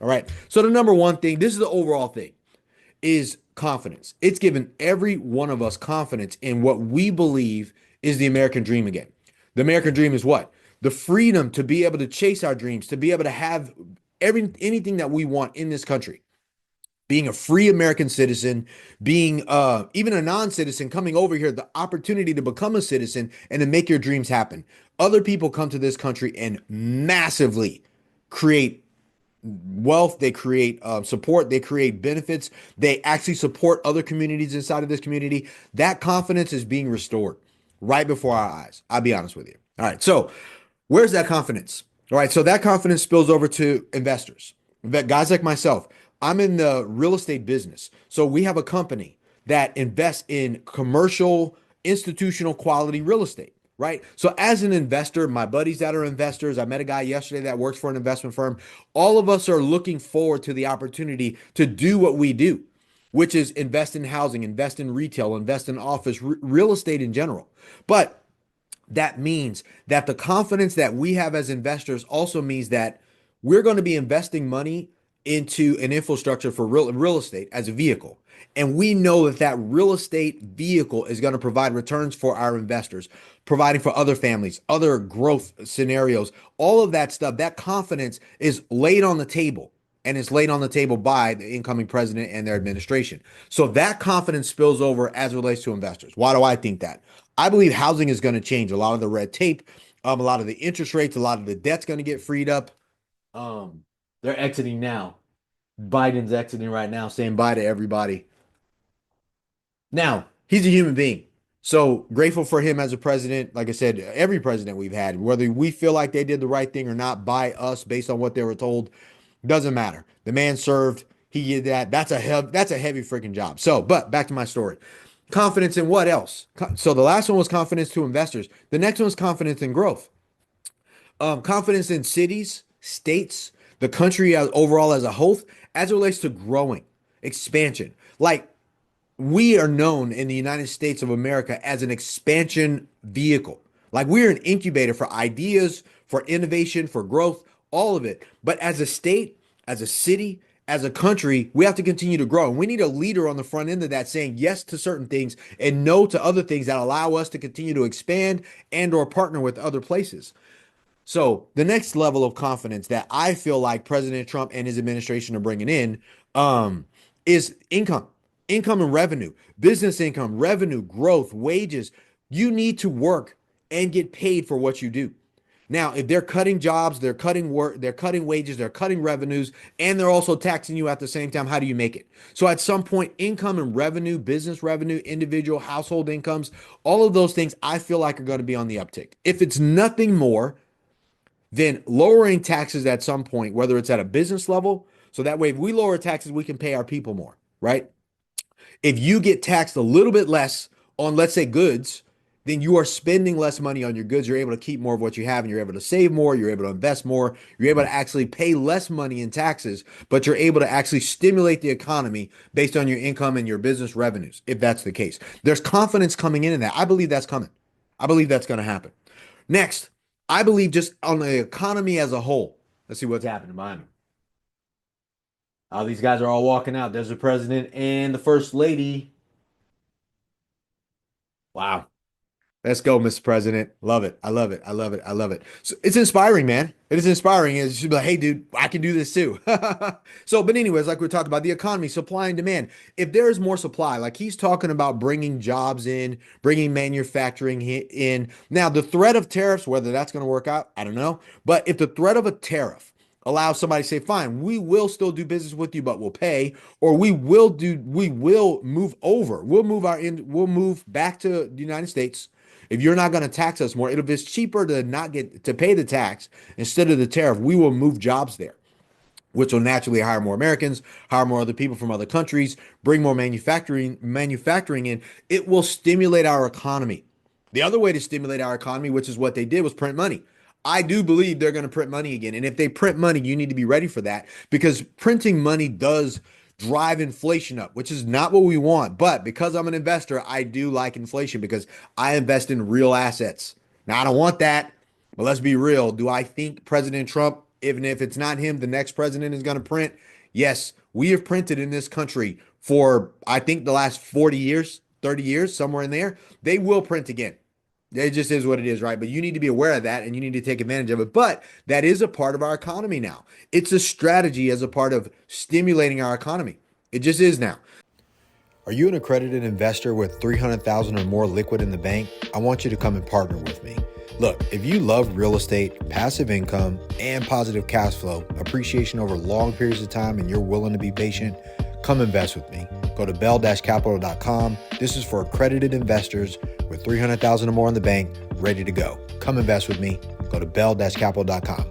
All right. So the number one thing, this is the overall thing, is confidence. It's given every one of us confidence in what we believe is the American dream again. The American dream is what? The freedom to be able to chase our dreams, to be able to have anything that we want in this country. Being a free American citizen, being even a non-citizen coming over here, the opportunity to become a citizen and to make your dreams happen. Other people come to this country and massively create wealth, they create support, they create benefits, they actually support other communities inside of this community. That confidence is being restored right before our eyes. I'll be honest with you. All right, so where's that confidence? All right, so that confidence spills over to investors, guys like myself. I'm in the real estate business, so we have a company that invests in commercial, institutional quality real estate. Right. So, as an investor, my buddies that are investors, I met a guy yesterday that works for an investment firm. All of us are looking forward to the opportunity to do what we do, which is invest in housing, invest in retail, invest in office, real estate in general. But that means that the confidence that we have as investors also means that we're going to be investing money into an infrastructure for real estate as a vehicle. And we know that that real estate vehicle is going to provide returns for our investors, providing for other families, other growth scenarios, all of that stuff. That confidence is laid on the table, and it's laid on the table by the incoming president and their administration. So that confidence spills over as it relates to investors. Why do I think that? I believe housing is going to change. A lot of the red tape, a lot of the interest rates, a lot of the debt's going to get freed up. Um, they're exiting now. Biden's exiting right now, saying bye to everybody. Now, he's a human being. So grateful for him as a president. Like I said, every president we've had, whether we feel like they did the right thing or not by us based on what they were told, doesn't matter. The man served. He did that. That's a heavy freaking job. So, but back to my story. Confidence in what else? So the last one was confidence to investors. The next one was confidence in growth. Confidence in cities, states, the country overall as a whole, as it relates to growing, expansion. Like we are known in the United States of America as an expansion vehicle. Like we're an incubator for ideas, for innovation, for growth, all of it. But as a state, as a city, as a country, we have to continue to grow. And we need a leader on the front end of that saying yes to certain things and no to other things that allow us to continue to expand and or partner with other places. So the next level of confidence that I feel like President Trump and his administration are bringing in is income and revenue, business income, revenue, growth, wages. You need to work and get paid for what you do. Now, if they're cutting jobs, they're cutting work, they're cutting wages, they're cutting revenues, and they're also taxing you at the same time, how do you make it? So at some point, income and revenue, business revenue, individual household incomes, all of those things I feel like are going to be on the uptick. If it's nothing more then lowering taxes at some point, whether it's at a business level, so that way if we lower taxes, we can pay our people more, right? If you get taxed a little bit less on, let's say, goods, then you are spending less money on your goods. You're able to keep more of what you have and you're able to save more. You're able to invest more. You're able to actually pay less money in taxes, but you're able to actually stimulate the economy based on your income and your business revenues, if that's the case. There's confidence coming in that. I believe that's coming. I believe that's going to happen. Next, I believe just on the economy as a whole. Let's see what's happening behind me. Oh, these guys are all walking out. There's the president and the first lady. Wow. Let's go, Mr. President. Love it. I love it. I love it. I love it. So it's inspiring, man. It is inspiring. It's just like, hey, dude, I can do this too. So, but anyways, like we talked about the economy, supply and demand. If there is more supply, like he's talking about bringing jobs in, bringing manufacturing in. Now, the threat of tariffs, whether that's going to work out, I don't know. But if the threat of a tariff allows somebody to say, fine, we will still do business with you, but we'll pay, or we will move over. We'll move back to the United States if you're not going to tax us more, if it's cheaper to not get to pay the tax instead of the tariff, we will move jobs there, which will naturally hire more Americans, hire more other people from other countries, bring more manufacturing in. It will stimulate our economy. The other way to stimulate our economy, which is what they did, was print money. I do believe they're going to print money again. And if they print money, you need to be ready for that because printing money does drive inflation up, which is not what we want. But because I'm an investor, I do like inflation because I invest in real assets. Now, I don't want that, but let's be real. Do I think President Trump Even if it's not him, the next president is going to print. Yes, we have printed in this country for, I think, the last 40 years, 30 years, somewhere in there. They will print again. It just is what it is, right? But you need to be aware of that and you need to take advantage of it. But that is a part of our economy now. It's a strategy as a part of stimulating our economy. It just is now. Are you an accredited investor with 300,000 or more liquid in the bank? I want you to come and partner with me. Look, if you love real estate, passive income, and positive cash flow, appreciation over long periods of time, and you're willing to be patient, come invest with me. Go to bell-capital.com. This is for accredited investors with 300,000 or more in the bank, ready to go. Come invest with me. Go to bell-capital.com.